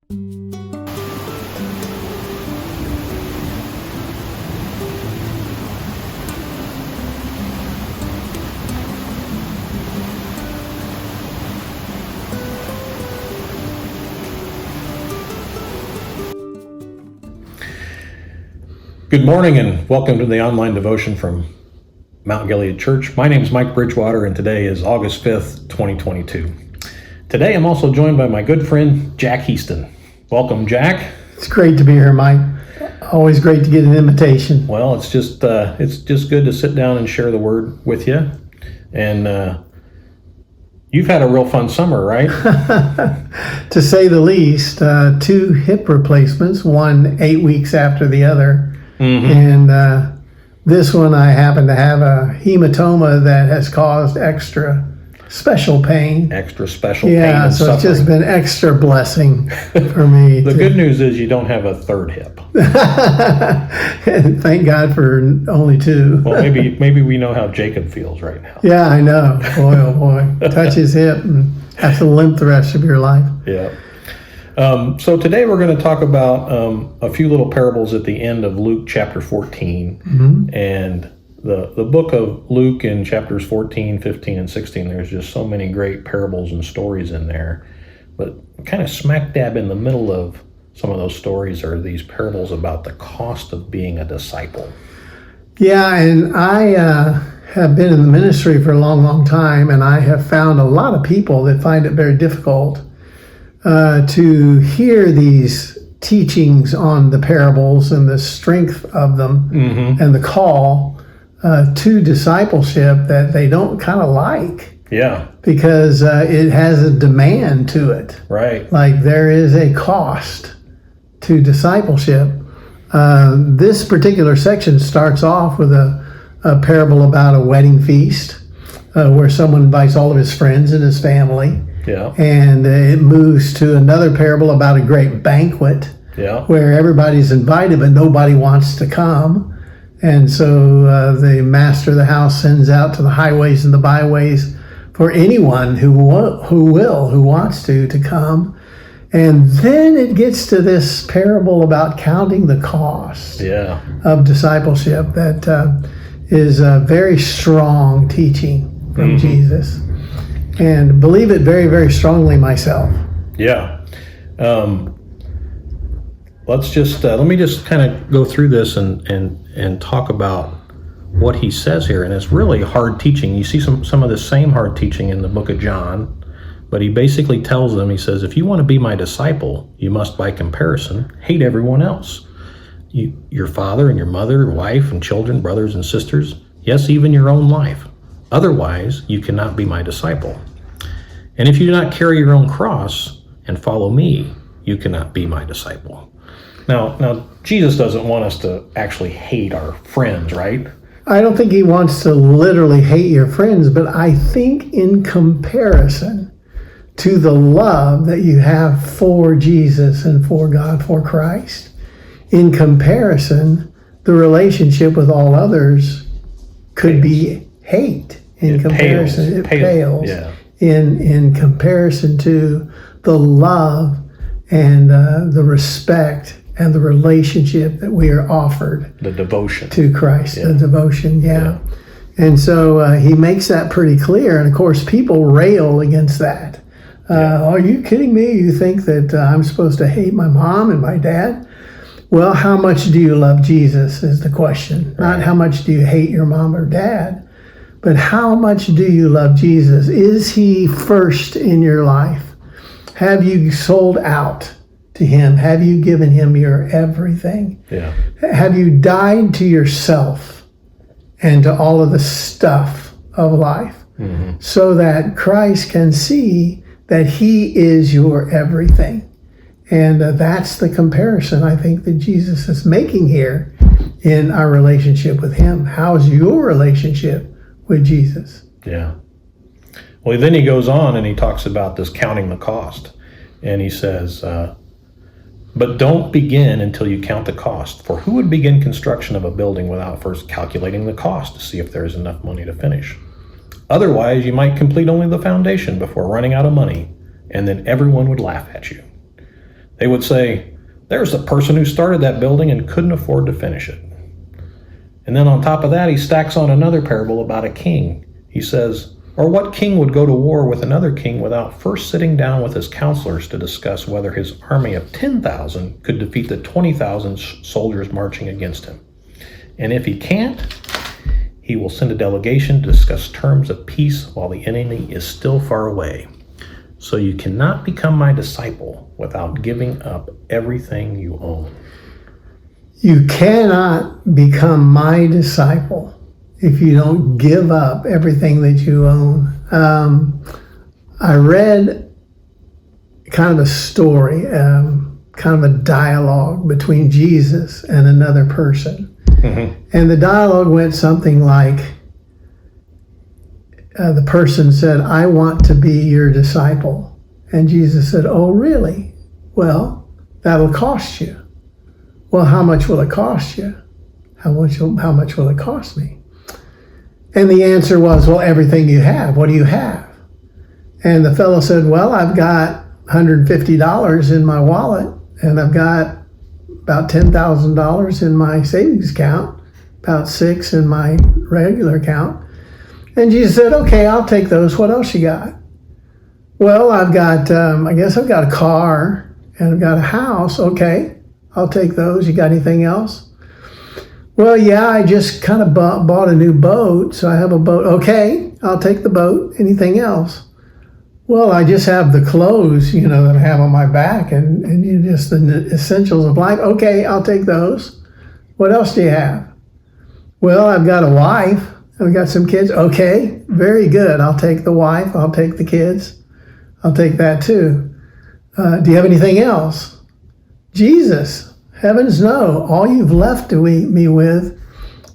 Good morning and welcome to the online devotion from Mount Gilead Church. My name is Mike Bridgewater and today is August 5th, 2022. Today I'm also joined by my good friend Jack Heaston. Welcome, Jack. It's great to be here, Mike. Always great to get an invitation. Well, it's just good to sit down and share the word with you. And you've had a real fun summer, right? To say the least, 2 hip replacements, one 8 weeks after the other. Mm-hmm. And this one, I happen to have a hematoma that has caused extra special pain. Extra special pain. Yeah, and so suffering. It's just been extra blessing for me. The good news is you don't have a third hip. Thank God for only 2. Well, maybe we know how Jacob feels right now. Yeah, I know. Boy, oh boy. Touch his hip and have to limp the rest of your life. Yeah. So today we're going to talk about a few little parables at the end of Luke chapter 14. Mm-hmm. And the book of Luke in chapters 14, 15, and 16, there's just so many great parables and stories in there. But kind of smack dab in the middle of some of those stories are these parables about the cost of being a disciple. Yeah, and I have been in the ministry for a long, long time, and I have found a lot of people that find it very difficult to hear these teachings on the parables and the strength of them, mm-hmm. and the call to discipleship that they don't kind of like. Yeah. Because it has a demand to it. Right. Like there is a cost to discipleship. This particular section starts off with a parable about a wedding feast where someone invites all of his friends and his family. Yeah. And it moves to another parable about a great banquet. Yeah. Where everybody's invited but nobody wants to come. And so the master of the house sends out to the highways and the byways for anyone who wants to come. And then it gets to this parable about counting the cost of discipleship that is a very strong teaching from mm-hmm. Jesus. And believe it very, very strongly myself. Yeah. Let me just kind of go through this and talk about what he says here. And it's really hard teaching. You see some of the same hard teaching in the book of John, but he basically tells them, he says, if you want to be my disciple, you must by comparison hate everyone else. Your father and your mother, wife and children, brothers and sisters, yes, even your own life. Otherwise, you cannot be my disciple. And if you do not carry your own cross and follow me, you cannot be my disciple. Now, Jesus doesn't want us to actually hate our friends, right? I don't think he wants to literally hate your friends, but I think in comparison to the love that you have for Jesus and for God, for Christ, in comparison, the relationship with all others could be hate. In comparison, it pales. Yeah. In comparison to the love and the respect and the relationship that we are offered. The devotion. To Christ, the devotion, yeah. And so he makes that pretty clear. And of course, people rail against that. Are you kidding me? You think that I'm supposed to hate my mom and my dad? Well, how much do you love Jesus is the question. Right. Not how much do you hate your mom or dad, but how much do you love Jesus? Is he first in your life? Have you sold out to him? Have you given him your everything? Yeah. Have you died to yourself and to all of the stuff of life, mm-hmm. so that Christ can see that he is your everything? And that's the comparison I think that Jesus is making here in our relationship with him. How's your relationship with Jesus? Yeah. Well, then he goes on and he talks about this counting the cost. And he says, but don't begin until you count the cost. For who would begin construction of a building without first calculating the cost to see if there is enough money to finish? Otherwise, you might complete only the foundation before running out of money, and then everyone would laugh at you. They would say, there's the person who started that building and couldn't afford to finish it. And then on top of that, he stacks on another parable about a king. He says, or what king would go to war with another king without first sitting down with his counselors to discuss whether his army of 10,000 could defeat the 20,000 soldiers marching against him? And if he can't, he will send a delegation to discuss terms of peace while the enemy is still far away. So you cannot become my disciple without giving up everything you own. You cannot become my disciple if you don't give up everything that you own. I read kind of a story, kind of a dialogue between Jesus and another person. Mm-hmm. And the dialogue went something like, the person said, I want to be your disciple. And Jesus said, oh, really? Well, that'll cost you. Well, how much will it cost you? How much will it cost me? And the answer was, well, everything you have. What do you have? And the fellow said, well, I've got $150 in my wallet, and I've got about $10,000 in my savings account, about $6,000 in my regular account. And Jesus said, okay, I'll take those. What else you got? Well, I've got, I guess I've got a car and I've got a house. Okay, I'll take those. You got anything else? Well, yeah, I just kind of bought a new boat, so I have a boat. Okay, I'll take the boat. Anything else? Well, I just have the clothes, that I have on my back and just the essentials of life. Okay, I'll take those. What else do you have? Well, I've got a wife. I've got some kids. Okay, very good. I'll take the wife. I'll take the kids. I'll take that too. Do you have anything else? Jesus, heavens no. All you've left me with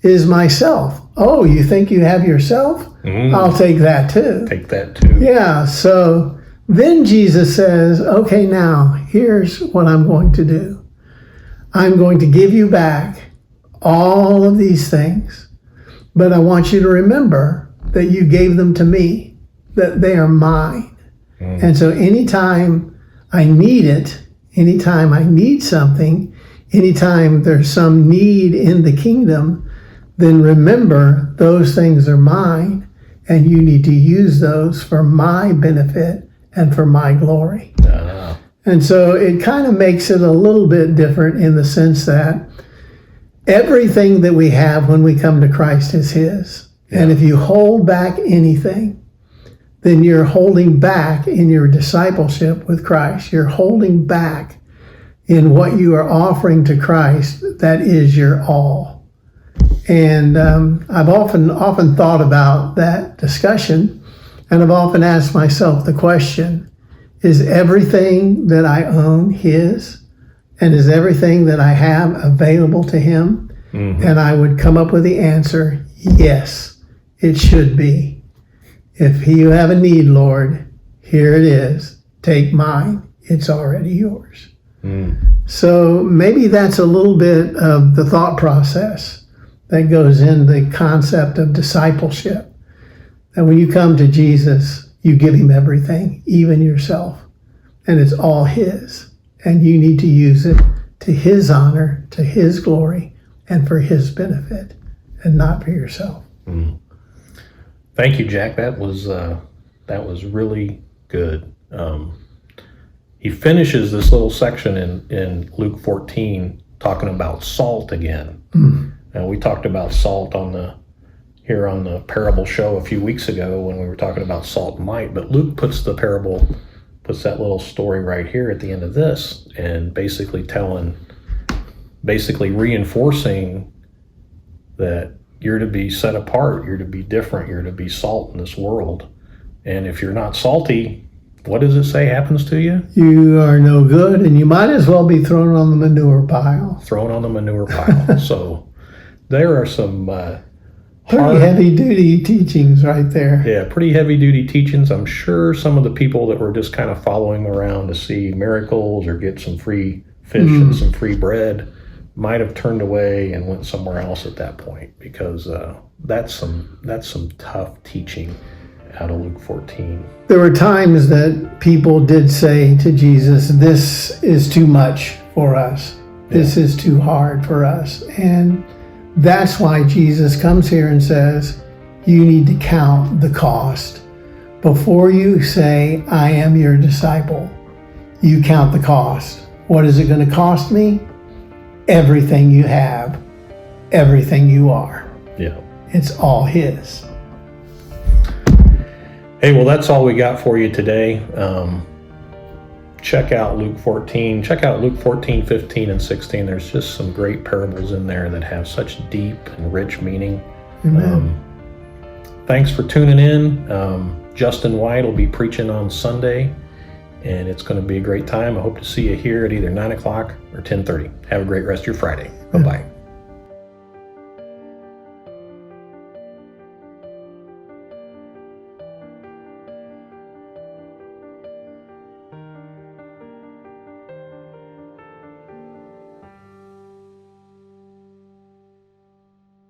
is myself. Oh, you think you have yourself? Mm-hmm. I'll take that too. Take that too. Yeah, so then Jesus says, okay, now here's what I'm going to do. I'm going to give you back all of these things, but I want you to remember that you gave them to me, that they are mine. Mm. And so anytime I need it, anytime I need something, anytime there's some need in the kingdom, then remember those things are mine, and you need to use those for my benefit and for my glory. And so it kind of makes it a little bit different in the sense that everything that we have when we come to Christ is His. Yeah. And if you hold back anything, then you're holding back in your discipleship with Christ. You're holding back in what you are offering to Christ. That is your all. And I've often thought about that discussion, and I've often asked myself the question, is everything that I own His? And is everything that I have available to Him? Mm-hmm. And I would come up with the answer, yes, it should be. If you have a need, Lord, here it is. Take mine. It's already yours. Mm. So maybe that's a little bit of the thought process that goes in the concept of discipleship. That when you come to Jesus, you give Him everything, even yourself. And it's all His. And you need to use it to His honor, to His glory, and for His benefit, and not for yourself. Mm. Thank you, Jack. That was really good. He finishes this little section in Luke 14 talking about salt again. Mm. And we talked about salt here on the parable show a few weeks ago when we were talking about salt and light. But Luke puts that little story right here at the end of this, and basically reinforcing that you're to be set apart, you're to be different, you're to be salt in this world. And if you're not salty, what does it say happens to you? You are no good, and you might as well be thrown on the manure pile. Thrown on the manure pile. So there are some pretty heavy-duty teachings right there. Yeah, pretty heavy-duty teachings. I'm sure some of the people that were just kind of following around to see miracles or get some free fish and some free bread might have turned away and went somewhere else at that point, because that's some tough teaching. out of Luke 14. There were times that people did say to Jesus, this is too much for us. This is too hard for us. And that's why Jesus comes here and says, you need to count the cost. Before you say, I am your disciple, you count the cost. What is it going to cost me? Everything you have, everything you are. Yeah. It's all His. Hey, well, that's all we got for you today. Check out Luke 14. Check out Luke 14, 15, and 16. There's just some great parables in there that have such deep and rich meaning. Thanks for tuning in. Justin White will be preaching on Sunday, and it's going to be a great time. I hope to see you here at either 9 o'clock or 10:30. Have a great rest of your Friday. Bye-bye.